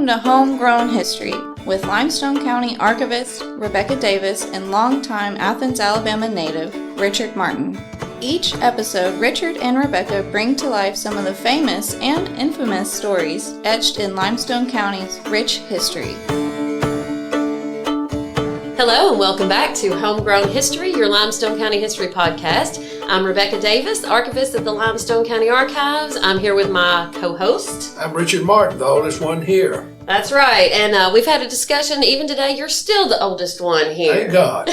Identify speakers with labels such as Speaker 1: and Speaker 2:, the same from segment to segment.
Speaker 1: Welcome to Homegrown History with Limestone County Archivist Rebekah Davis and longtime Athens, Alabama native Richard Martin. Each episode, Richard and Rebekah bring to life some of the famous and infamous stories etched in Limestone County's rich history.
Speaker 2: Hello and welcome back to Homegrown History, your Limestone County History podcast. I'm Rebekah Davis, archivist at the Limestone County Archives. I'm here with my co-host.
Speaker 3: I'm Richard Martin, the oldest one here.
Speaker 2: That's right, and we've had a discussion. Even today, you're still the oldest one here.
Speaker 3: Thank God.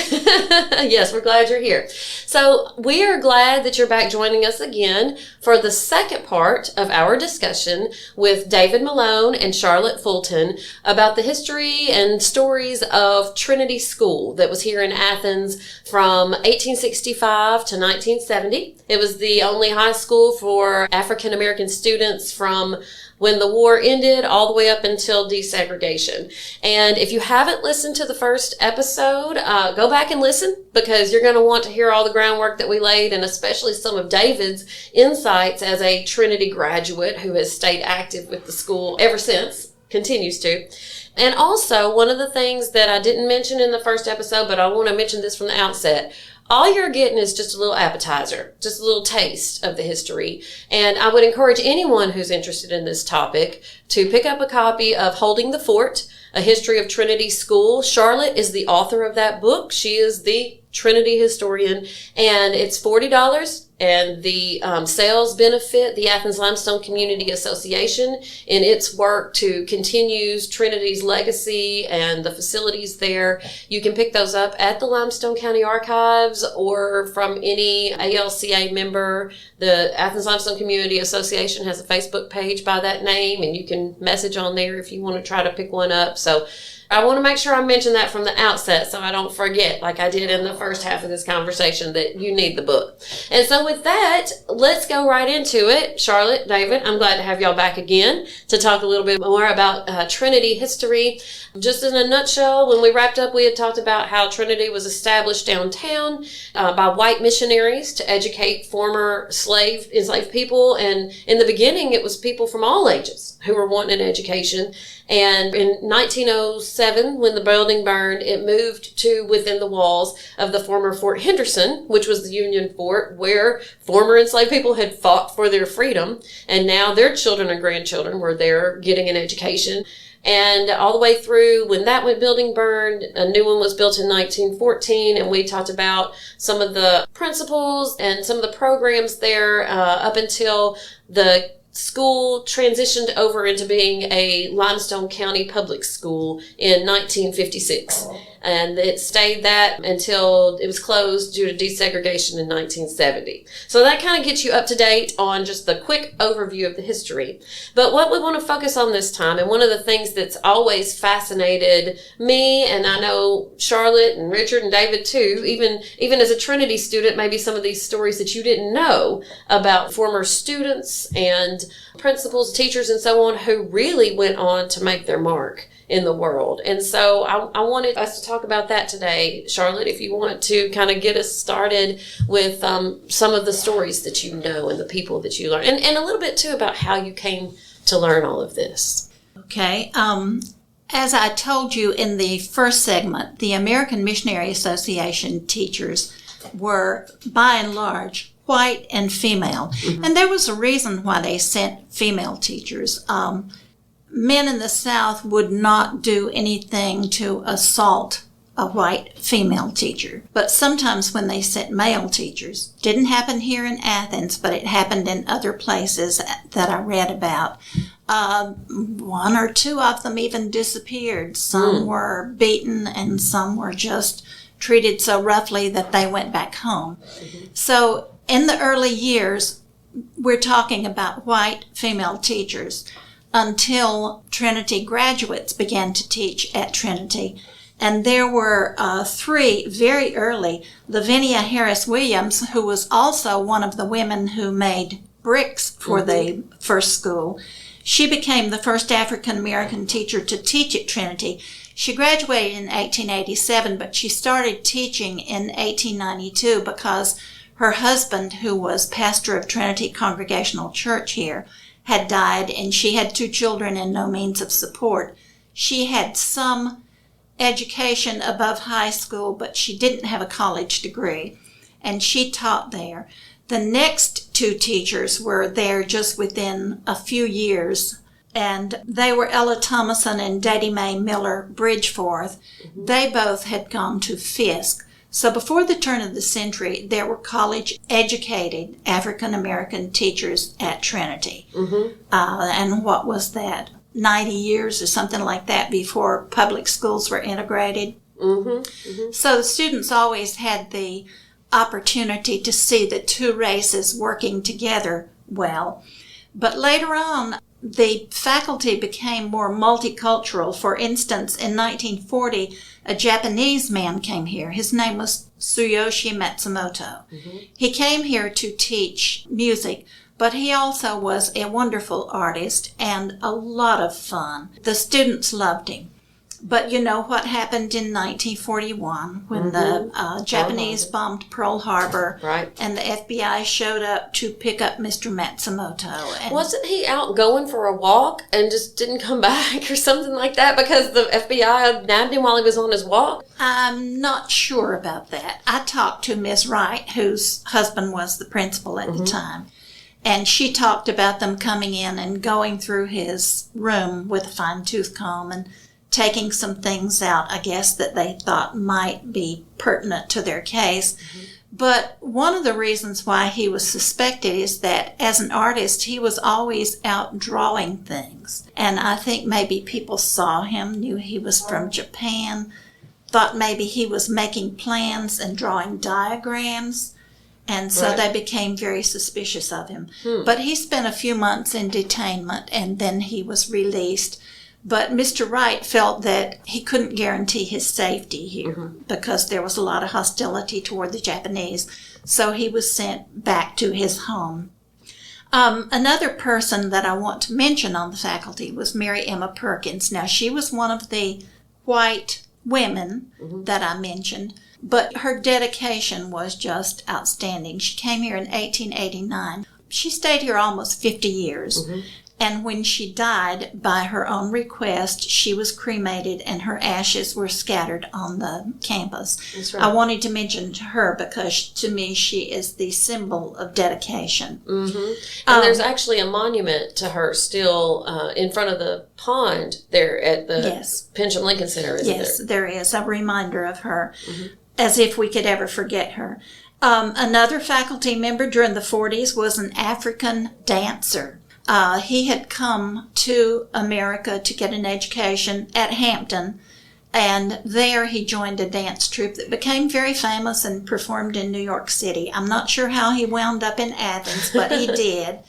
Speaker 2: Yes, we're glad you're here. So we are glad that you're back joining us again for the second part of our discussion with David Malone and Charlotte Fulton about the history and stories of Trinity School that was here in Athens from 1865 to 1970. It was the only high school for African American students from when the war ended all the way up until desegregation. And if you haven't listened to the first episode, go back and listen, because you're going to want to hear all the groundwork that we laid, and especially some of David's insights as a Trinity graduate who has stayed active with the school ever since, continues to. And also, one of the things that I didn't mention in the first episode, but I want to mention this from the outset, all you're getting is just a little appetizer, just a little taste of the history. And I would encourage anyone who's interested in this topic to pick up a copy of Holding the Fort, A History of Trinity School. Charlotte is the author of that book. She is the Trinity historian, and it's $40. And the sales benefit the Athens-Limestone Community Association in its work to continue Trinity's legacy and the facilities there. You can pick those up at the Limestone County Archives or from any ALCA member. The Athens-Limestone Community Association has a Facebook page by that name, and you can message on there if you want to try to pick one up. So I want to make sure I mention that from the outset so I don't forget, like I did in the first half of this conversation, that you need the book. And so with that, let's go right into it. Charlotte, David, I'm glad to have y'all back again to talk a little bit more about Trinity history. Just in a nutshell, when we wrapped up, we had talked about how Trinity was established downtown by white missionaries to educate former enslaved people. And in the beginning, it was people from all ages who were wanting an education. And in 1907, when the building burned, it moved to within the walls of the former Fort Henderson, which was the Union Fort, where former enslaved people had fought for their freedom. And now their children and grandchildren were there getting an education. And all the way through, when that building burned, a new one was built in 1914, and we talked about some of the principles and some of the programs there up until the school transitioned over into being a Limestone County public school in 1956. And it stayed that until it was closed due to desegregation in 1970. So that kind of gets you up to date on just the quick overview of the history. But what we want to focus on this time, and one of the things that's always fascinated me, and I know Charlotte and Richard and David too, even as a Trinity student, maybe some of these stories that you didn't know about former students and principals, teachers, and so on, who really went on to make their mark in the world. And so I wanted us to talk about that today. Charlotte, if you want to kind of get us started with some of the stories that you know and the people that you learn, and a little bit too about how you came to learn all of this.
Speaker 4: Okay. As I told you in the first segment, the American Missionary Association teachers were, by and large, white and female. Mm-hmm. And there was a reason why they sent female teachers. Men in the South would not do anything to assault a white female teacher. But sometimes when they sent male teachers, didn't happen here in Athens, but it happened in other places that I read about. One or two of them even disappeared. Some were beaten and some were just treated so roughly that they went back home. Mm-hmm. So in the early years, we're talking about white female teachers until Trinity graduates began to teach at Trinity. And there were three very early. Lavinia Harris Williams, who was also one of the women who made bricks for the first school, she became the first African American teacher to teach at Trinity. She graduated in 1887, but she started teaching in 1892 because her husband, who was pastor of Trinity Congregational Church here, had died, and she had 2 children and no means of support. She had some education above high school, but she didn't have a college degree, and she taught there. The next 2 teachers were there just within a few years, and they were Ella Thomason and Daddy Mae Miller Bridgeforth. They both had gone to Fisk. So before the turn of the century, there were college-educated African-American teachers at Trinity. And what was that, 90 years or something like that before public schools were integrated? So the students always had the opportunity to see the 2 races working together well. But later on, the faculty became more multicultural. For instance, in 1940, a Japanese man came here. His name was Tsuyoshi Matsumoto. He came here to teach music, but he also was a wonderful artist and a lot of fun. The students loved him. But you know what happened in 1941 when the Japanese bombed Pearl Harbor, and the FBI showed up to pick up Mr. Matsumoto. And
Speaker 2: wasn't he out going for a walk and just didn't come back or something like that because the FBI nabbed him while he was on his walk?
Speaker 4: I'm not sure about that. I talked to Miss Wright, whose husband was the principal at the time, and she talked about them coming in and going through his room with a fine-tooth comb and taking some things out, I guess, that they thought might be pertinent to their case. But one of the reasons why he was suspected is that as an artist, he was always out drawing things. And I think maybe people saw him, knew he was from Japan, thought maybe he was making plans and drawing diagrams. And so they became very suspicious of him. But he spent a few months in detainment, and then he was released. But Mr. Wright felt that he couldn't guarantee his safety here because there was a lot of hostility toward the Japanese. So he was sent back to his home. Another person that I want to mention on the faculty was Mary Emma Perkins. Now, she was one of the white women that I mentioned, but her dedication was just outstanding. She came here in 1889. She stayed here almost 50 years. And when she died, by her own request, she was cremated and her ashes were scattered on the campus.
Speaker 2: That's right.
Speaker 4: I wanted to mention her because, to me, she is the symbol of dedication.
Speaker 2: And there's actually a monument to her still in front of the pond there at the Pincham-Lincoln Center, isn't there?
Speaker 4: Yes, there is a reminder of her, as if we could ever forget her. Another faculty member during the 40s was an African dancer. He had come to America to get an education at Hampton, and there he joined a dance troupe that became very famous and performed in New York City. I'm not sure how he wound up in Athens, but he did.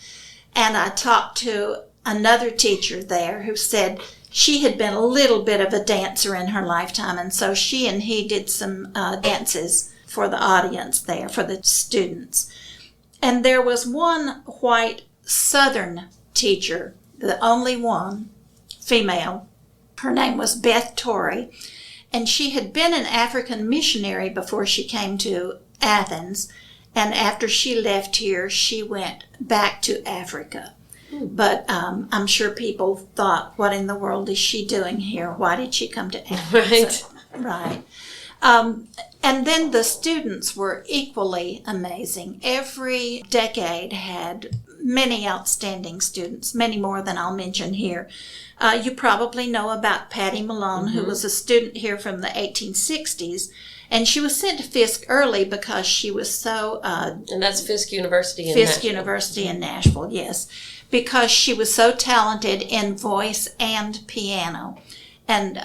Speaker 4: And I talked to another teacher there who said she had been a little bit of a dancer in her lifetime, and so she and he did some dances for the audience there, for the students. And there was one white Southern teacher, the only one, female. Her name was Beth Torrey, and she had been an African missionary before she came to Athens, and after she left here, she went back to Africa. But I'm sure people thought, what in the world is she doing here? Why did she come to Athens? Right. And then the students were equally amazing. Every decade had many outstanding students, many more than I'll mention here. You probably know about Patty Malone, who was a student here from the 1860s, and she was sent to Fisk early because she was so...
Speaker 2: and that's Fisk University in
Speaker 4: Fisk
Speaker 2: Nashville.
Speaker 4: University in Nashville, yes. Because she was so talented in voice and piano. And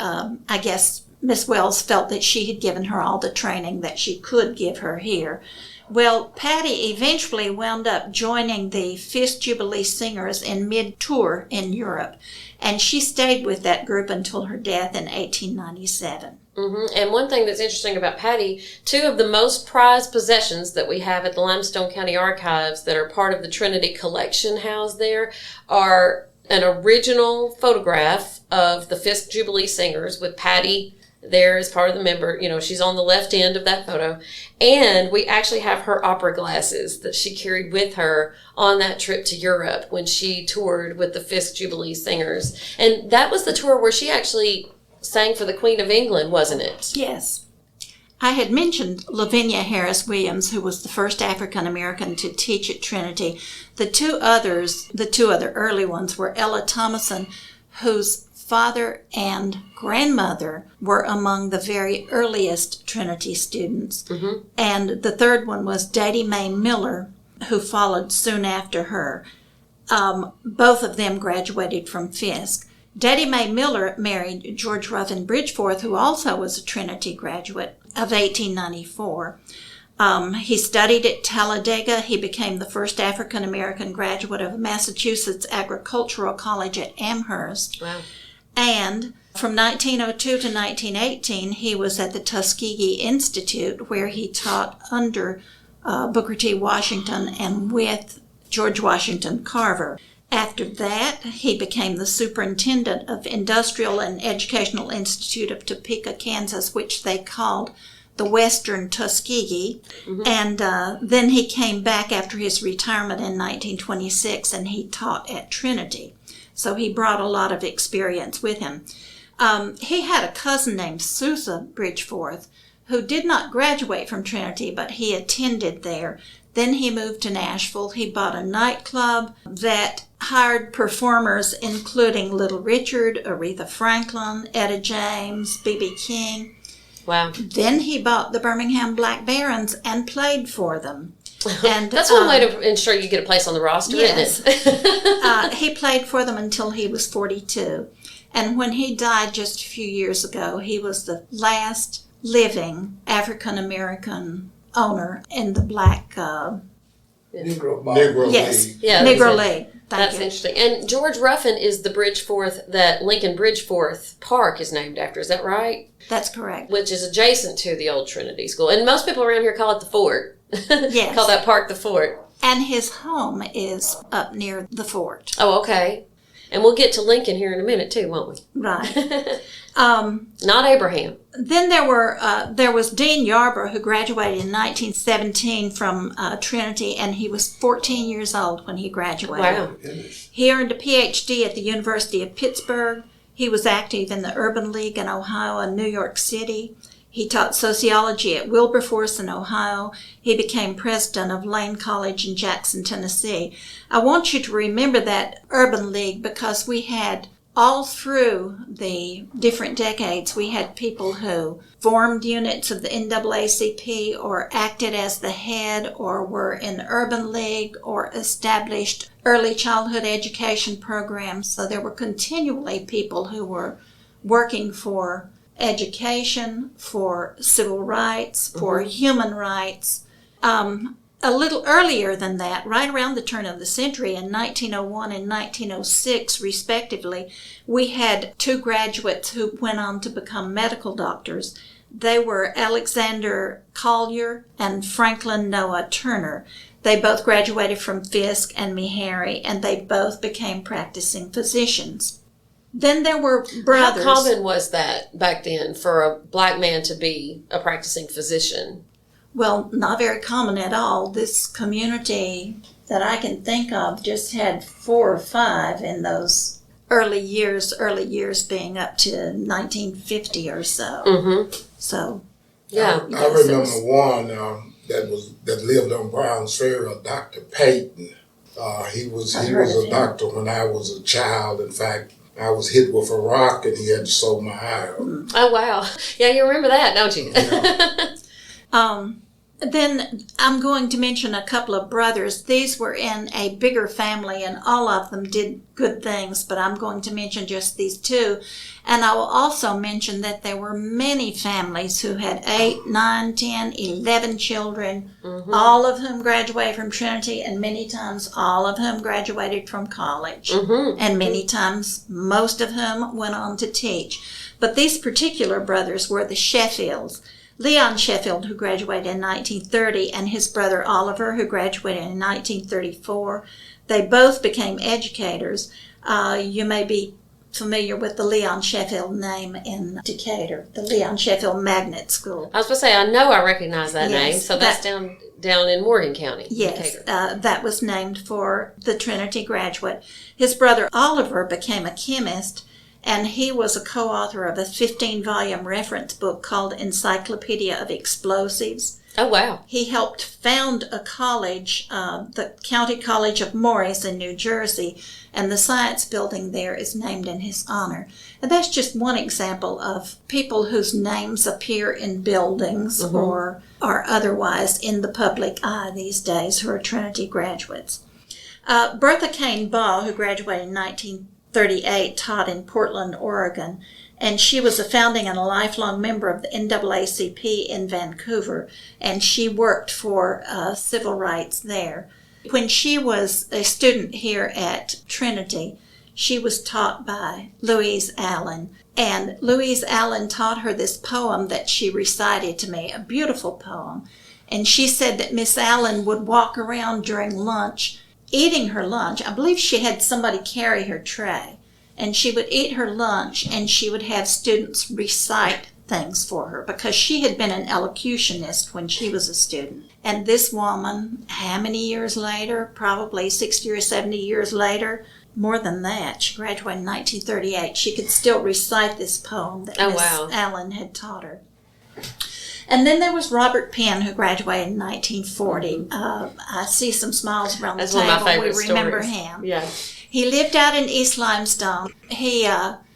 Speaker 4: I guess Miss Wells felt that she had given her all the training that she could give her here. Well, Patty eventually wound up joining the Fisk Jubilee Singers in mid-tour in Europe, and she stayed with that group until her death in 1897.
Speaker 2: And one thing that's interesting about Patty, 2 of the most prized possessions that we have at the Limestone County Archives that are part of the Trinity collection housed there are an original photograph of the Fisk Jubilee Singers with Patty there as part of the member. She's on the left end of that photo. And we actually have her opera glasses that she carried with her on that trip to Europe when she toured with the Fisk Jubilee Singers. And that was the tour where she actually sang for the Queen of England, wasn't it?
Speaker 4: Yes. I had mentioned Lavinia Harris Williams, who was the first African American to teach at Trinity. The two other early ones were Ella Thomason, whose father and grandmother were among the very earliest Trinity students. Mm-hmm. And the third one was Daddy Mae Miller, who followed soon after her. Both of them graduated from Fisk. Daddy Mae Miller married George Ruffin Bridgeforth, who also was a Trinity graduate of 1894. He studied at Talladega. He became the first African-American graduate of Massachusetts Agricultural College at Amherst.
Speaker 2: Wow.
Speaker 4: And from 1902 to 1918, he was at the Tuskegee Institute, where he taught under Booker T. Washington and with George Washington Carver. After that, he became the superintendent of Industrial and Educational Institute of Topeka, Kansas, which they called the Western Tuskegee. Mm-hmm. And then he came back after his retirement in 1926, and he taught at Trinity. So he brought a lot of experience with him. He had a cousin named Susa Bridgeforth, who did not graduate from Trinity, but he attended there. Then he moved to Nashville. He bought a nightclub that hired performers including Little Richard, Aretha Franklin, Etta James, B.B. King.
Speaker 2: Wow.
Speaker 4: Then he bought the Birmingham Black Barons and played for them. And
Speaker 2: that's one way to ensure you get a place on the roster,
Speaker 4: yes.
Speaker 2: isn't it?
Speaker 4: He played for them until he was 42. And when he died just a few years ago, he was the last living African-American owner in the black
Speaker 3: Negro
Speaker 4: yes,
Speaker 3: League.
Speaker 4: Yeah, Negro League.
Speaker 2: That's interesting. And George Ruffin is the Bridgeforth that Lincoln Bridgeforth Park is named after. Is that right?
Speaker 4: That's correct.
Speaker 2: Which is adjacent to the old Trinity School. And most people around here call it the fort.
Speaker 4: Yes.
Speaker 2: Call that park the fort.
Speaker 4: And his home is up near the fort.
Speaker 2: Oh, okay. And we'll get to Lincoln here in a minute too, won't we?
Speaker 4: Right.
Speaker 2: Not Abraham.
Speaker 4: Then there was Dean Yarborough, who graduated in 1917 from Trinity, and he was 14 years old when he graduated.
Speaker 2: Wow.
Speaker 4: He earned a Ph.D. at the University of Pittsburgh. He was active in the Urban League in Ohio and New York City. He taught sociology at Wilberforce in Ohio. He became president of Lane College in Jackson, Tennessee. I want you to remember that Urban League because we had all through the different decades, we had people who formed units of the NAACP or acted as the head or were in the Urban League or established early childhood education programs. So there were continually people who were working for education, for civil rights, for human rights. A little earlier than that, right around the turn of the century, in 1901 and 1906, respectively, we had two graduates who went on to become medical doctors. They were Alexander Collier and Franklin Noah Turner. They both graduated from Fisk and Meharry, and they both became practicing physicians. Then there were brothers.
Speaker 2: How common was that back then for a black man to be a practicing physician?
Speaker 4: Well, not very common at all. This community that I can think of just had 4 or 5 in those early years being up to 1950 or so. Mm-hmm. So,
Speaker 2: yeah.
Speaker 3: I remember one that lived on Brown's Ferry, Dr. Payton. He was a doctor when I was a child. In fact, I was hit with a rock and he had to sew my eye up.
Speaker 2: Oh, wow. Yeah, you remember that, don't you?
Speaker 3: Yeah.
Speaker 4: Then I'm going to mention a couple of brothers. These were in a bigger family, and all of them did good things, but I'm going to mention just these two. And I will also mention that there were many families who had 8, 9, 10, 11 children, all of whom graduated from Trinity, and many times all of whom graduated from college, and many times most of whom went on to teach. But these particular brothers were the Sheffields. Leon Sheffield, who graduated in 1930, and his brother Oliver, who graduated in 1934. They both became educators. You may be familiar with the Leon Sheffield name in Decatur, the Leon Sheffield Magnet School.
Speaker 2: I was going to say, I know I recognize that
Speaker 4: Yes,
Speaker 2: name. So that's down in Morgan County,
Speaker 4: Yes,
Speaker 2: Decatur.
Speaker 4: that was named for the Trinity graduate. His brother Oliver became a chemist, and he was a co-author of a 15-volume reference book called Encyclopedia of Explosives.
Speaker 2: Oh, wow.
Speaker 4: He helped found a college, the County College of Morris in New Jersey, and the science building there is named in his honor. And that's just one example of people whose names appear in buildings or are otherwise in the public eye these days who are Trinity graduates. Bertha Kane Ball, who graduated in 1938, taught in Portland, Oregon, and she was a founding and a lifelong member of the NAACP in Vancouver, and she worked for civil rights there. When she was a student here at Trinity, she was taught by Louise Allen, and Louise Allen taught her this poem that she recited to me, a beautiful poem, and she said that Miss Allen would walk around during lunch eating her lunch. I believe she had somebody carry her tray, and she would eat her lunch, and she would have students recite things for her because she had been an elocutionist when she was a student. And this woman, how many years later, probably 60 or 70 years later, more than that, she graduated in 1938, she could still recite this poem that Miss Allen had taught her. And then there was Robert Penn, who graduated in 1940. I see some smiles around the table.
Speaker 2: That's one of my favorite
Speaker 4: we remember
Speaker 2: stories.
Speaker 4: him.
Speaker 2: Yeah.
Speaker 4: He lived out in East Limestone. He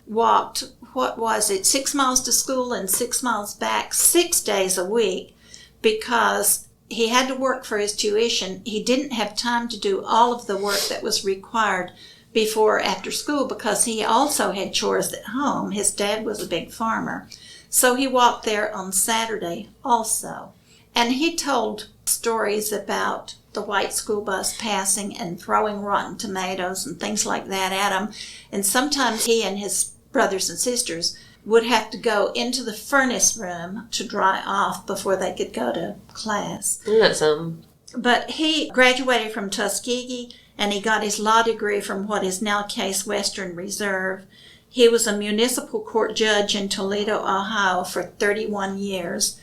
Speaker 4: walked, 6 miles to school and 6 miles back, 6 days a week, because he had to work for his tuition. He didn't have time to do all of the work that was required before or after school because he also had chores at home. His dad was a big farmer. So he walked there on Saturday also. And he told stories about the white school bus passing and throwing rotten tomatoes and things like that at him. And sometimes he and his brothers and sisters would have to go into the furnace room to dry off before they could go to class.
Speaker 2: Isn't that something?
Speaker 4: But he graduated from Tuskegee, and he got his law degree from what is now Case Western Reserve. He was a municipal court judge in Toledo, Ohio for 31 years.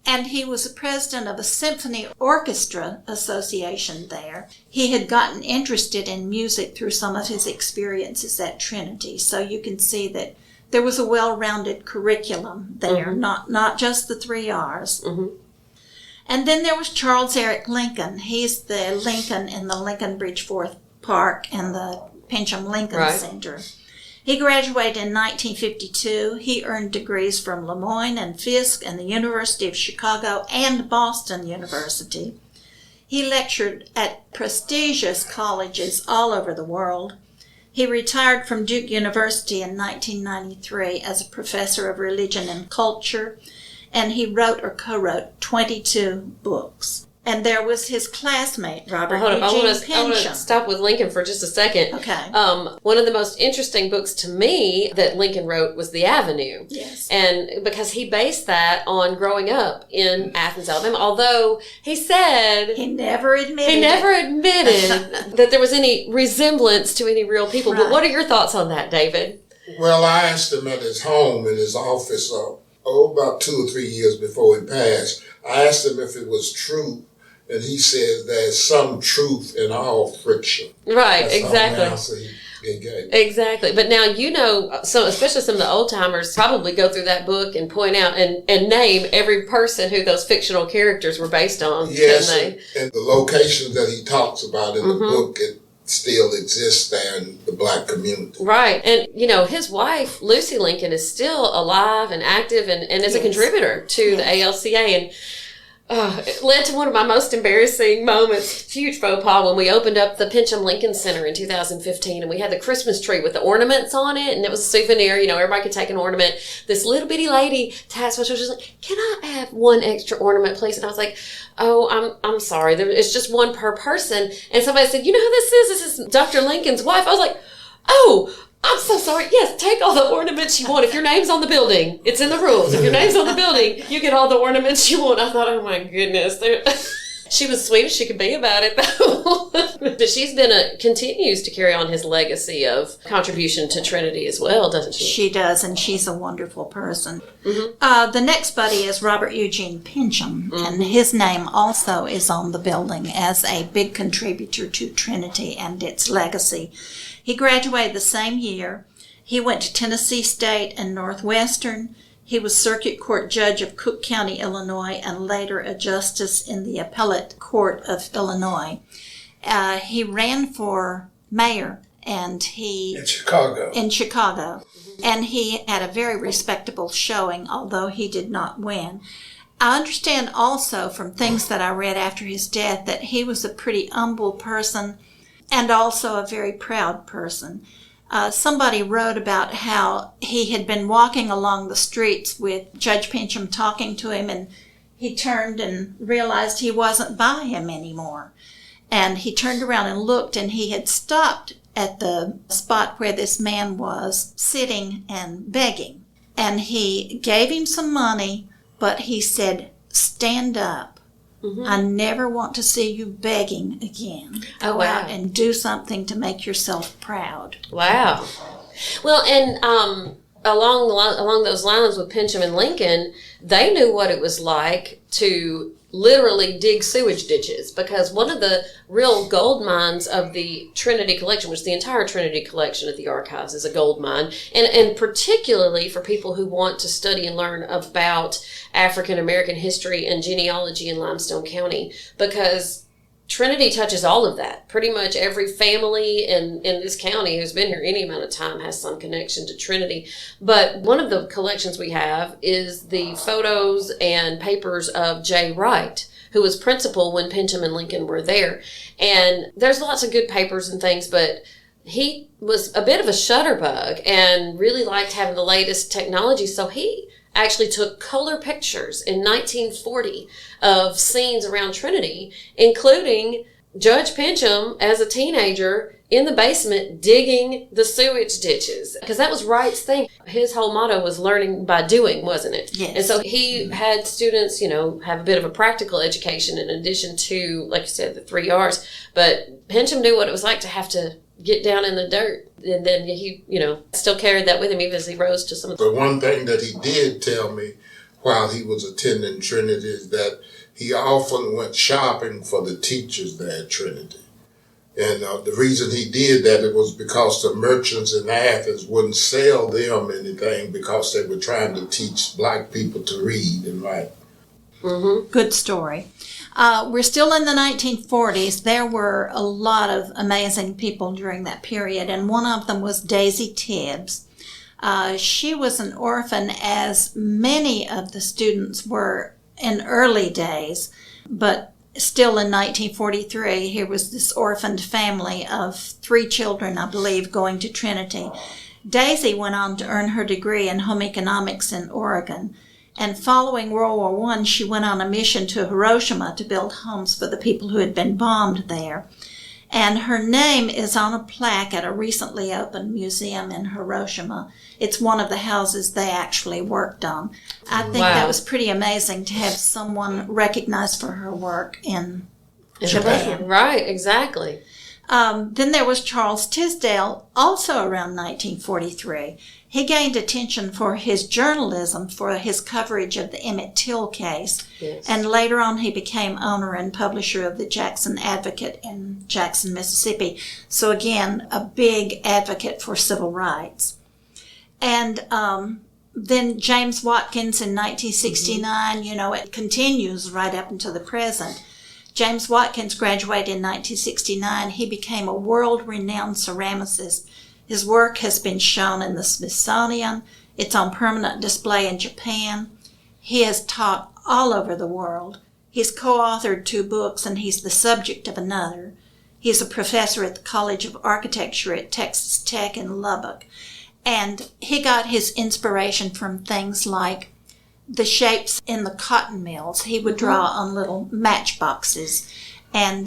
Speaker 4: And he was the president of a symphony orchestra association there. He had gotten interested in music through some of his experiences at Trinity. So you can see that there was a well-rounded curriculum there, not just the 3 R's. And then there was Charles Eric Lincoln. He's the Lincoln in the Lincoln Bridgeforth Park and the Pincham-Lincoln Center. He graduated in 1952. He earned degrees from Lemoyne and Fisk and the University of Chicago and Boston University. He lectured at prestigious colleges all over the world. He retired from Duke University in 1993 as a professor of religion and culture, and he wrote or co-wrote 22 books. And there was his classmate, Robert Eugene Pincham.
Speaker 2: I want to stop with Lincoln for just a second.
Speaker 4: Okay.
Speaker 2: One of the most interesting books to me that Lincoln wrote was The Avenue.
Speaker 4: Yes.
Speaker 2: And because he based that on growing up in Athens, Alabama, although he said...
Speaker 4: He never admitted
Speaker 2: that there was any resemblance to any real people. Right. But what are your thoughts on that, David?
Speaker 3: Well, I asked him at his home, in his office, about 2 or 3 years before he passed. I asked him if it was true. And he says there's some truth in all friction.
Speaker 2: Right,
Speaker 3: That's
Speaker 2: exactly.
Speaker 3: The answer he gave.
Speaker 2: Exactly. But now, especially some of the old timers probably go through that book and point out and name every person who those fictional characters were based on.
Speaker 3: Yes, and the locations that he talks about in the book, it still exists there in the black community.
Speaker 2: Right. And, his wife, Lucy Lincoln, is still alive and active and is a contributor to the ALCA. And it led to one of my most embarrassing moments, huge faux pas, when we opened up the Pincham-Lincoln Center in 2015, and we had the Christmas tree with the ornaments on it, and it was a souvenir, everybody could take an ornament. This little bitty lady tasked me, she was like, "Can I have one extra ornament, please?" And I was like, "Oh, I'm sorry, it's just one per person." And somebody said, "You know who this is? This is Dr. Lincoln's wife." I was like, "Oh, I'm so sorry. Yes, take all the ornaments you want. If your name's on the building, it's in the rules. If your name's on the building, you get all the ornaments you want." I thought, oh my goodness. She was sweet as she could be about it, though. But she's continues to carry on his legacy of contribution to Trinity as well, doesn't she?
Speaker 4: She does, and she's a wonderful person. Mm-hmm. The next buddy is Robert Eugene Pincham, and his name also is on the building as a big contributor to Trinity and its legacy. He graduated the same year. He went to Tennessee State and Northwestern. He was circuit court judge of Cook County, Illinois, and later a justice in the appellate court of Illinois. He ran for mayor, and in Chicago. And he had a very respectable showing, although he did not win. I understand also from things that I read after his death that he was a pretty humble person and also a very proud person. Somebody wrote about how he had been walking along the streets with Judge Pincham talking to him, and he turned and realized he wasn't by him anymore. And he turned around and looked, and he had stopped at the spot where this man was sitting and begging. And he gave him some money, but he said, "Stand up. I never want to see you begging again. Go out and do something to make yourself proud."
Speaker 2: Wow. Well, and along those lines with Pincham and Lincoln, they knew what it was like to literally dig sewage ditches, because one of the real gold mines of the Trinity collection, which the entire Trinity collection at the archives is a gold mine, and particularly for people who want to study and learn about African American history and genealogy in Limestone County, because Trinity touches all of that. Pretty much every family in this county who's been here any amount of time has some connection to Trinity. But one of the collections we have is the photos and papers of J. Wright, who was principal when Pincham and Lincoln were there. And there's lots of good papers and things, but he was a bit of a shutterbug and really liked having the latest technology. So he actually took color pictures in 1940 of scenes around Trinity, including Judge Pincham as a teenager in the basement digging the sewage ditches, because that was Wright's thing. His whole motto was learning by doing, wasn't it?
Speaker 4: Yes.
Speaker 2: And so he had students, have a bit of a practical education in addition to, like you said, the 3 R's. But Pincham knew what it was like to have to get down in the dirt. And then he, still carried that with him even as he rose to some of the...
Speaker 3: But one thing that he did tell me while he was attending Trinity is that he often went shopping for the teachers there at Trinity. And the reason he did that, it was because the merchants in Athens wouldn't sell them anything because they were trying to teach black people to read and write.
Speaker 4: Mm-hmm. Good story. We're still in the 1940s. There were a lot of amazing people during that period, and one of them was Daisy Tibbs. She was an orphan, as many of the students were in early days, but still in 1943, here was this orphaned family of 3 children, I believe, going to Trinity. Daisy went on to earn her degree in home economics in Oregon. And following World War I, she went on a mission to Hiroshima to build homes for the people who had been bombed there. And her name is on a plaque at a recently opened museum in Hiroshima. It's one of the houses they actually worked on. I think that was pretty amazing to have someone recognized for her work in Japan.
Speaker 2: Right, exactly.
Speaker 4: Then there was Charles Tisdale, also around 1943. He gained attention for his journalism, for his coverage of the Emmett Till case. Yes. And later on he became owner and publisher of the Jackson Advocate in Jackson, Mississippi. So again, a big advocate for civil rights. And then James Watkins in 1969, it continues right up until the present. James Watkins graduated in 1969. He became a world-renowned ceramicist. His work has been shown in the Smithsonian. It's on permanent display in Japan. He has taught all over the world. He's co-authored 2 books, and he's the subject of another. He's a professor at the College of Architecture at Texas Tech in Lubbock. And he got his inspiration from things like the shapes in the cotton mills. He would draw on little matchboxes. And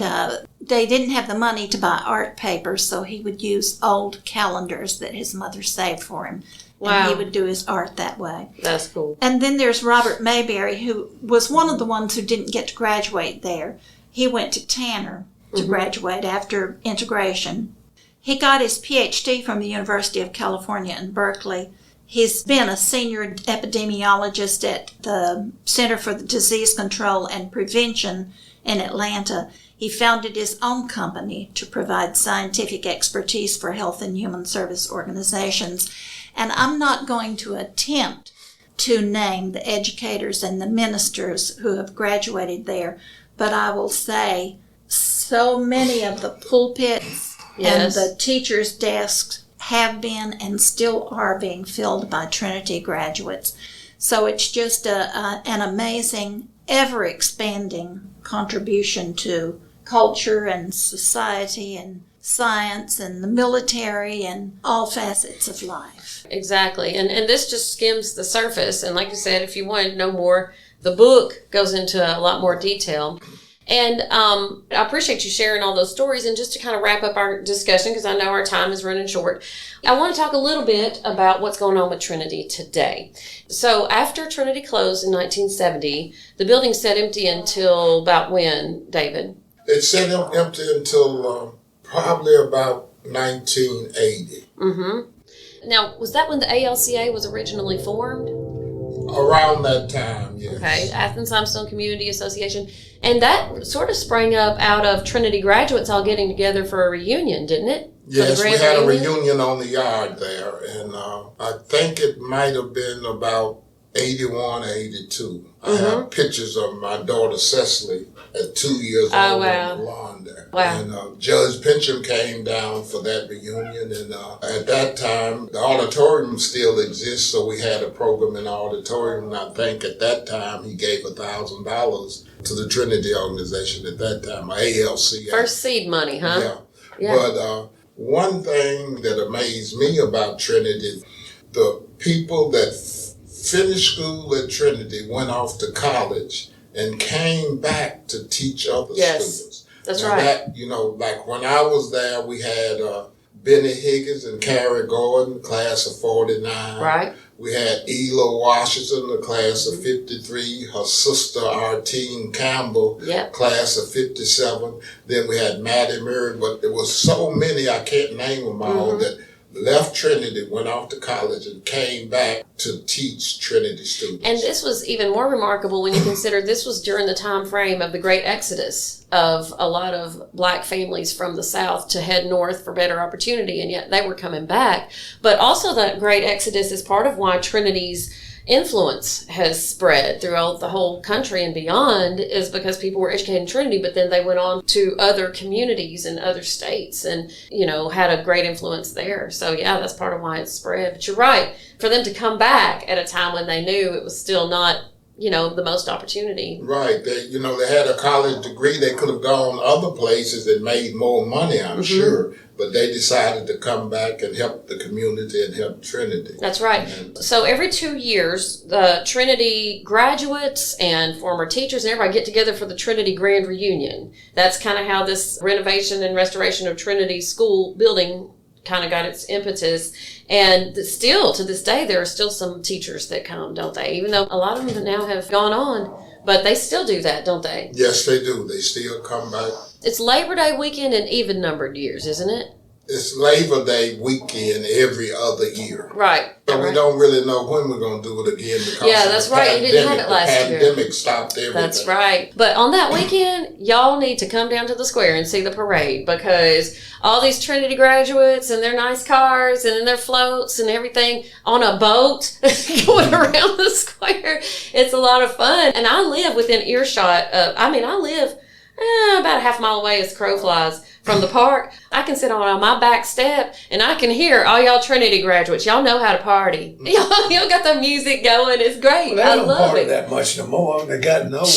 Speaker 4: they didn't have the money to buy art paper, so he would use old calendars that his mother saved for him. Wow. And he would do his art that way.
Speaker 2: That's cool.
Speaker 4: And then there's Robert Mayberry, who was one of the ones who didn't get to graduate there. he went to Tanner to graduate after integration. He got his PhD from the University of California in Berkeley. He's been a senior epidemiologist at the Center for Disease Control and Prevention in Atlanta. He founded his own company to provide scientific expertise for health and human service organizations. And I'm not going to attempt to name the educators and the ministers who have graduated there, but I will say so many of the pulpits and the teachers' desks have been and still are being filled by Trinity graduates. So it's just an amazing, ever-expanding contribution to culture and society and science and the military and all facets of life.
Speaker 2: Exactly. And this just skims the surface. And like you said, if you want to know more, the book goes into a lot more detail. And I appreciate you sharing all those stories. And just to kind of wrap up our discussion, because I know our time is running short, I want to talk a little bit about what's going on with Trinity today. So after Trinity closed in 1970, the building sat empty until about when, David?
Speaker 3: It sat empty until probably about 1980.
Speaker 2: Now, was that when the ALCA was originally formed?
Speaker 3: Around that time, yes.
Speaker 2: Okay, Athens-Limestone Community Association. And that sort of sprang up out of Trinity graduates all getting together for a reunion, didn't it?
Speaker 3: Yes, we had a reunion on the yard there. And I think it might have been about 81 or 82. I have pictures of my daughter Cecily at 2 years old on the lawn there. And Judge Pincham came down for that reunion. And at that time, the auditorium still exists, so we had a program in the auditorium. And I think at that time, he gave $1,000 to the Trinity organization at that time, ALCA.
Speaker 2: First seed money, huh?
Speaker 3: Yeah. But one thing that amazed me about Trinity, the people that finished school at Trinity went off to college and came back to teach other students.
Speaker 2: That's
Speaker 3: now
Speaker 2: right.
Speaker 3: That, you know, like when I was there, we had Benny Higgins and Carrie Gordon, class of 49.
Speaker 2: Right.
Speaker 3: We had Ela Washington, the class of 53. Her sister, Artine Campbell, class of 57. Then we had Maddie Murray, but there was so many, I can't name them all, that left Trinity, went off to college, and came back to teach Trinity students.
Speaker 2: And this was even more remarkable when you consider this was during the time frame of the Great Exodus of a lot of black families from the South to head north for better opportunity, and yet they were coming back. But also that Great Exodus is part of why Trinity's influence has spread throughout the whole country and beyond, is because people were educated in Trinity, but then they went on to other communities and other states and, you know, had a great influence there. So yeah, that's part of why it's spread. But you're right, for them to come back at a time when they knew it was still not, you know, the most opportunity.
Speaker 3: Right. They, you know, they had a college degree. They could have gone other places and made more money, I'm sure. But they decided to come back and help the community and help Trinity.
Speaker 2: That's right. So every 2 years, the Trinity graduates and former teachers and everybody get together for the Trinity Grand Reunion. That's kind of how this renovation and restoration of Trinity School building kind of got its impetus. And still, to this day, there are still some teachers that come, don't they? Even though a lot of them now have gone on, but they still do that, don't they?
Speaker 3: Yes, they do. They still come back.
Speaker 2: It's Labor Day weekend in even-numbered years, isn't it?
Speaker 3: It's Labor Day weekend every other year.
Speaker 2: Right.
Speaker 3: So we don't really know when we're going to do it again because
Speaker 2: that's right. You didn't have it last year.
Speaker 3: The pandemic stopped everything.
Speaker 2: That's right. But on that weekend, y'all need to come down to the square and see the parade, because all these Trinity graduates and their nice cars and their floats and everything on a boat going around the square. It's a lot of fun. And I live within earshot of, I live about a half mile away as the crow flies from the park. I can sit on my back step and I can hear all y'all Trinity graduates. Y'all know how to party. Y'all got the music going. It's great.
Speaker 5: Well,
Speaker 2: I
Speaker 5: don't
Speaker 2: love
Speaker 5: party
Speaker 2: it.
Speaker 5: that much no more. They got old.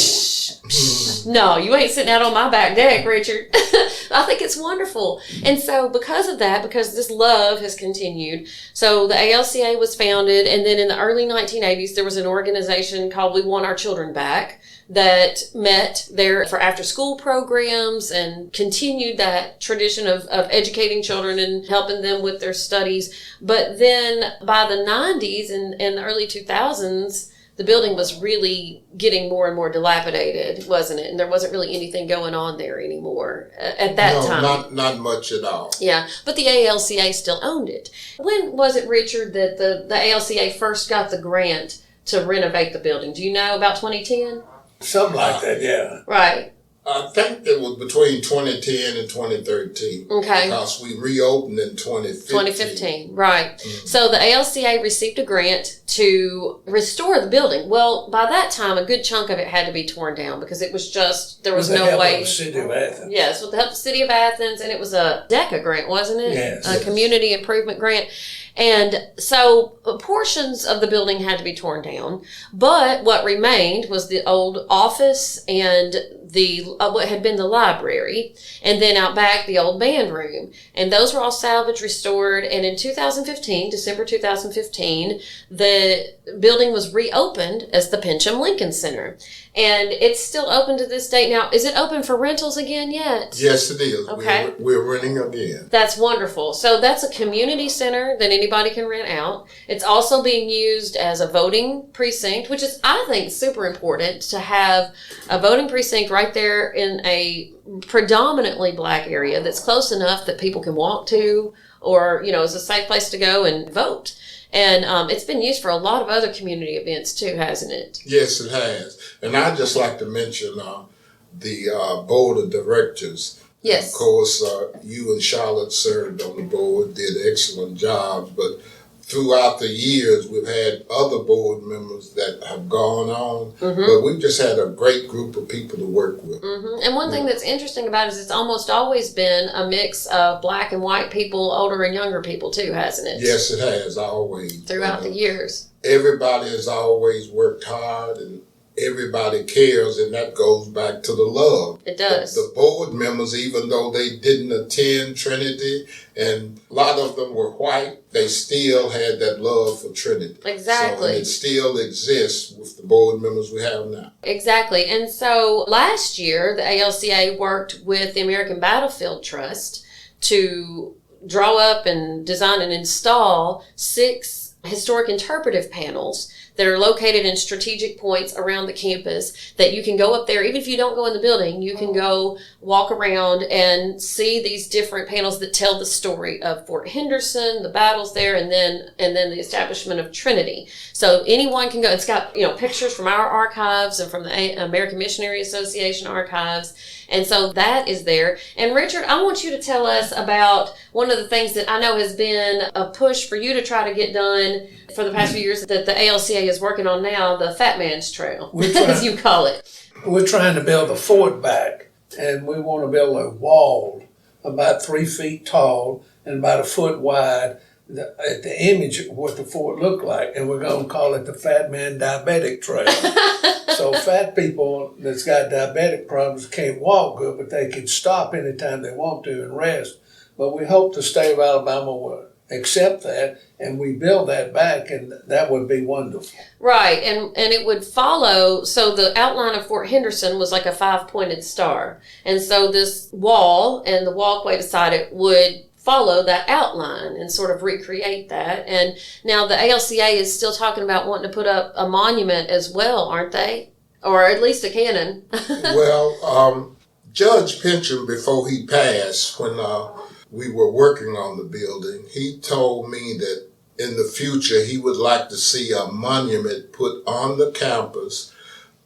Speaker 2: No, you ain't sitting out on my back deck, Richard. I think it's wonderful. And so because of that, because this love has continued, so the ALCA was founded, and then in the early 1980s, there was an organization called We Want Our Children Back that met there for after-school programs and continued that tradition of educating children and helping them with their studies. But then by the 90s and the early 2000s, the building was really getting more and more dilapidated, wasn't it? And there wasn't really anything going on there anymore at that time.
Speaker 3: No, not much at all.
Speaker 2: Yeah, but the ALCA still owned it. When was it, Richard, that the ALCA first got the grant to renovate the building? Do you know, about 2010?
Speaker 5: Something like that, yeah.
Speaker 2: Right.
Speaker 3: I think it was between 2010 and 2013.
Speaker 2: Okay.
Speaker 3: Because we reopened in 2015.
Speaker 2: 2015, right. So the ALCA received a grant to restore the building. Well, by that time, a good chunk of it had to be torn down because it was just, there was no way.
Speaker 5: With the City of Athens.
Speaker 2: Yes, with the help of the City of Athens, and it was a DECA grant, wasn't it?
Speaker 5: Yes.
Speaker 2: A community improvement grant. And so portions of the building had to be torn down, but what remained was the old office and the what had been the library, and then out back the old band room. And those were all salvaged, restored, and in 2015, December 2015, the building was reopened as the Pincham-Lincoln Center. And it's still open to this date. Now, is it open for rentals again yet?
Speaker 3: Yes, it is.
Speaker 2: Okay.
Speaker 3: We're renting again.
Speaker 2: That's wonderful. So that's a community center that anybody can rent out. It's also being used as a voting precinct, which is, I think, super important to have a voting precinct right there in a predominantly black area that's close enough that people can walk to, or, you know, is a safe place to go and vote. And it's been used for a lot of other community events too, hasn't it?
Speaker 3: Yes, it has. And I'd just like to mention the board of directors.
Speaker 2: Yes.
Speaker 3: Of course, you and Charlotte served on the board, did excellent jobs, but throughout the years, we've had other board members that have gone on, but we've just had a great group of people to work with.
Speaker 2: And one thing that's interesting about it is it's almost always been a mix of black and white people, older and younger people too, hasn't it?
Speaker 3: Yes, it has, always.
Speaker 2: Throughout the years.
Speaker 3: Everybody has always worked hard, and everybody cares, and that goes back to the love.
Speaker 2: It does.
Speaker 3: The board members, even though they didn't attend Trinity, and a lot of them were white, they still had that love for Trinity.
Speaker 2: Exactly.
Speaker 3: So, and it still exists with the board members we have now.
Speaker 2: Exactly. And so last year, the ALCA worked with the American Battlefield Trust to draw up and design and install 6 historic interpretive panels that are located in strategic points around the campus that you can go up there. Even if you don't go in the building, you can go walk around and see these different panels that tell the story of Fort Henderson, the battles there, and then the establishment of Trinity. So anyone can go. It's got, you know, pictures from our archives and from the American Missionary Association archives. And so that is there. And Richard, I want you to tell us about one of the things that I know has been a push for you to try to get done for the past few years that the ALCA is working on now, the Fat Man's Trail, as you call it.
Speaker 5: We're trying to build a fort back, and we want to build a wall about 3 feet tall and about a foot wide at the image of what the fort looked like, and we're going to call it the Fat Man Diabetic Trail. So fat people that's got diabetic problems can't walk good, but they can stop anytime they want to and rest. But we hope the state of Alabama will accept that, and we build that back, and that would be wonderful.
Speaker 2: Right, and it would follow, so the outline of Fort Henderson was like a 5-pointed star. And so this wall and the walkway beside it would follow that outline and sort of recreate that. And now the ALCA is still talking about wanting to put up a monument as well, aren't they? Or at least a cannon.
Speaker 3: Well, Judge Pincham, before he passed, when we were working on the building, he told me that in the future he would like to see a monument put on the campus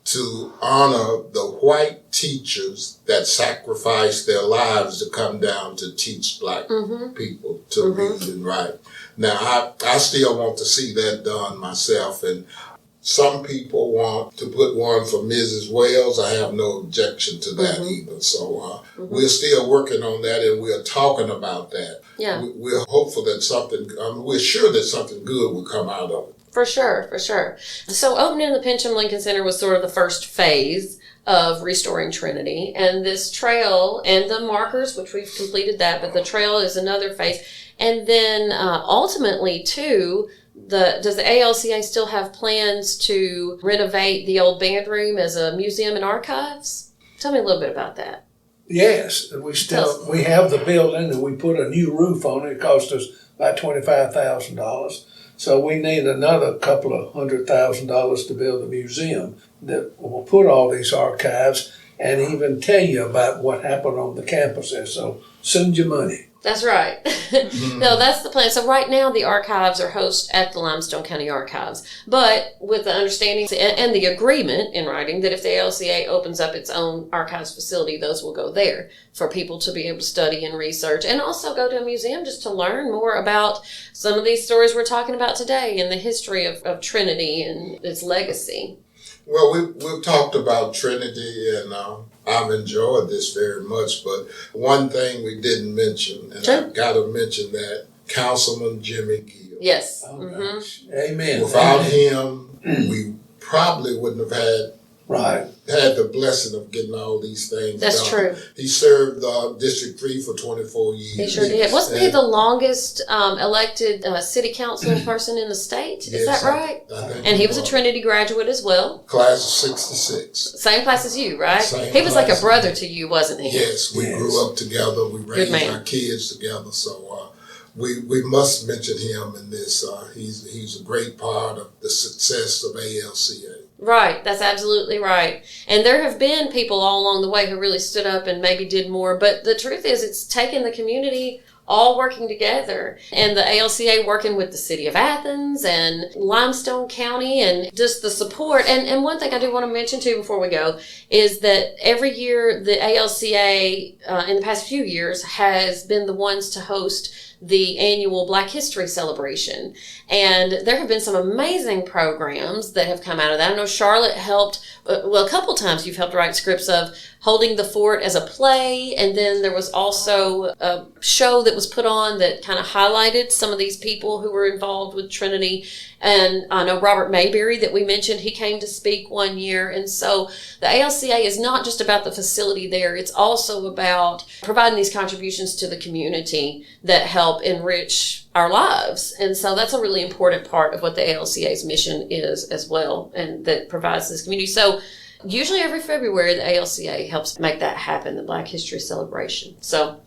Speaker 3: to honor the white teachers that sacrificed their lives to come down to teach black people to read and write. Now, I still want to see that done myself, and some people want to put one for Mrs. Wells. I have no objection to that either. So we're still working on that, and we're talking about that.
Speaker 2: Yeah.
Speaker 3: We're hopeful that we're sure that something good will come out of it.
Speaker 2: For sure, for sure. So opening the Pincham-Lincoln Center was sort of the first phase of restoring Trinity. And this trail and the markers, which we've completed that, but the trail is another phase. And then ultimately, too, does the ALCA still have plans to renovate the old band room as a museum and archives? Tell me a little bit about that.
Speaker 5: Yes, we have the building, and we put a new roof on it. It cost us about $25,000. So we need another couple of $100,000 to build a museum that will put all these archives and even tell you about what happened on the campus there. So send your money.
Speaker 2: That's right. No, that's the plan. So right now the archives are hosted at the Limestone County Archives, but with the understanding and the agreement in writing that if the ALCA opens up its own archives facility, those will go there for people to be able to study and research, and also go to a museum just to learn more about some of these stories we're talking about today and the history of Trinity and its legacy.
Speaker 3: Well, we've talked about Trinity, and I've enjoyed this very much, but one thing we didn't mention, and
Speaker 2: Sure.
Speaker 3: I've got to mention that, Councilman Jimmy Gill.
Speaker 2: Yes.
Speaker 5: Oh,
Speaker 2: Mm-hmm.
Speaker 5: gosh. Amen.
Speaker 3: Without him, we probably wouldn't have had the blessing of getting all these things
Speaker 2: That's
Speaker 3: done.
Speaker 2: true.
Speaker 3: He served District 3 for 24 years.
Speaker 2: He sure did. Wasn't he
Speaker 3: And-
Speaker 2: the longest elected city council person in the state? Is
Speaker 3: Yes,
Speaker 2: that right?
Speaker 3: I think
Speaker 2: And he was a Trinity graduate as well.
Speaker 3: Class of 66.
Speaker 2: Same class as you, right?
Speaker 3: Same
Speaker 2: He was like a
Speaker 3: class.
Speaker 2: brother to you, wasn't he?
Speaker 3: Yes, we
Speaker 5: Yes.
Speaker 3: grew up together. We raised
Speaker 2: man.
Speaker 3: our kids together. So we must mention him in this. He's a great part of the success of ALCA.
Speaker 2: Right, that's absolutely right. And there have been people all along the way who really stood up and maybe did more. But the truth is, it's taken the community all working together, and the ALCA working with the city of Athens and Limestone County, and just the support. And one thing I do want to mention too before we go is that every year the ALCA in the past few years has been the ones to host the annual Black History Celebration. And there have been some amazing programs that have come out of that. I know Charlotte helped, a couple times you've helped write scripts of Holding the Fort as a play, and then there was also a show that was put on that kind of highlighted some of these people who were involved with Trinity. And I know Robert Mayberry that we mentioned, he came to speak one year. And so the ALCA is not just about the facility there, it's also about providing these contributions to the community that help enrich our lives. And so that's a really important part of what the ALCA's mission is as well, and that provides this community. So usually every February, the ALCA helps make that happen, the Black History Celebration. So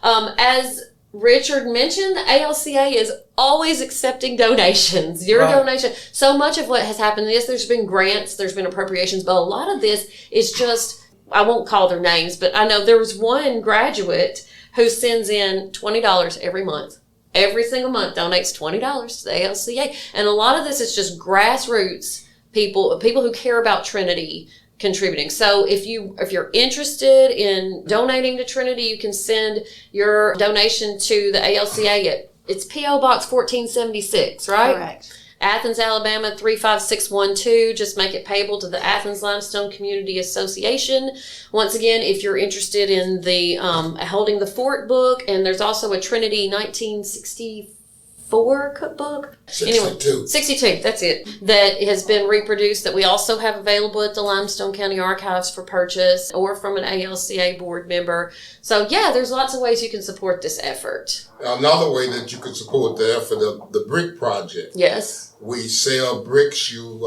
Speaker 2: as Richard mentioned, the ALCA is always accepting donations. Your
Speaker 5: Right.
Speaker 2: donation. So much of what has happened is there's been grants, there's been appropriations, but a lot of this is just, I won't call their names, but I know there was one graduate who sends in $20 every month. Every single month donates $20 to the ALCA. And a lot of this is just grassroots people who care about Trinity contributing. So if you're interested in donating to Trinity, you can send your donation to the ALCA. It's P.O. Box 1476, right?
Speaker 4: Correct.
Speaker 2: Athens, Alabama 35612. Just make it payable to the Athens-Limestone Community Association. Once again, if you're interested in the Holding the Fort book, and there's also a Trinity 1964 cookbook.
Speaker 3: 62.
Speaker 2: 62, that's it. That has been reproduced, that we also have available at the Limestone County Archives for purchase, or from an ALCA board member. So yeah, there's lots of ways you can support this effort.
Speaker 3: Another way that you can support the effort of the Brick Project.
Speaker 2: Yes.
Speaker 3: We sell bricks. You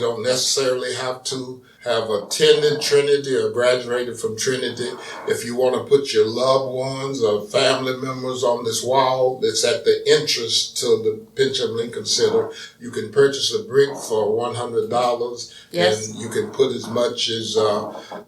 Speaker 3: don't necessarily have to have attended Trinity or graduated from Trinity. If you want to put your loved ones or family members on this wall that's at the entrance to the Pincham-Lincoln Center, you can purchase a brick for $100.
Speaker 2: Yes.
Speaker 3: And you can put as much as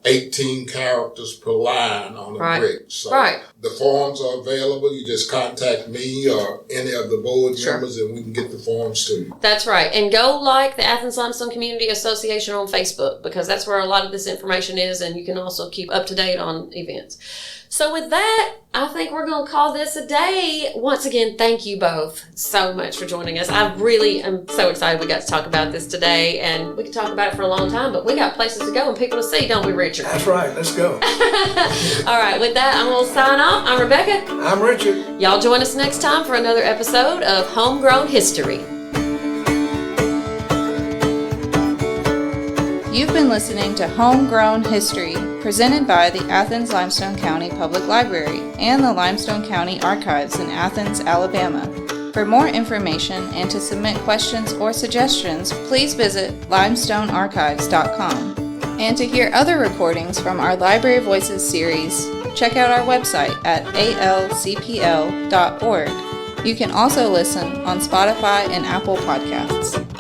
Speaker 3: 18 characters per line on a
Speaker 2: Right.
Speaker 3: brick. So
Speaker 2: Right.
Speaker 3: the forms are available. You just contact me or any of the board
Speaker 2: Sure.
Speaker 3: members, and we can get the forms to you.
Speaker 2: That's right. And go like the Athens-Limestone Community Association on Facebook, because that's where a lot of this information is, and you can also keep up to date on events. So with that, I think we're going to call this a day. Once again, thank you both so much for joining us. I really am so excited we got to talk about this today, and we could talk about it for a long time, but we got places to go and people to see, don't we, Richard?
Speaker 5: That's right. Let's go.
Speaker 2: All right, with that, I'm going to sign off. I'm Rebekah.
Speaker 5: I'm Richard.
Speaker 2: Y'all join us next time for another episode of Homegrown History.
Speaker 1: You've been listening to Homegrown History, presented by the Athens-Limestone County Public Library and the Limestone County Archives in Athens, Alabama. For more information and to submit questions or suggestions, please visit limestonearchives.com. And to hear other recordings from our Library Voices series, check out our website at alcpl.org. You can also listen on Spotify and Apple Podcasts.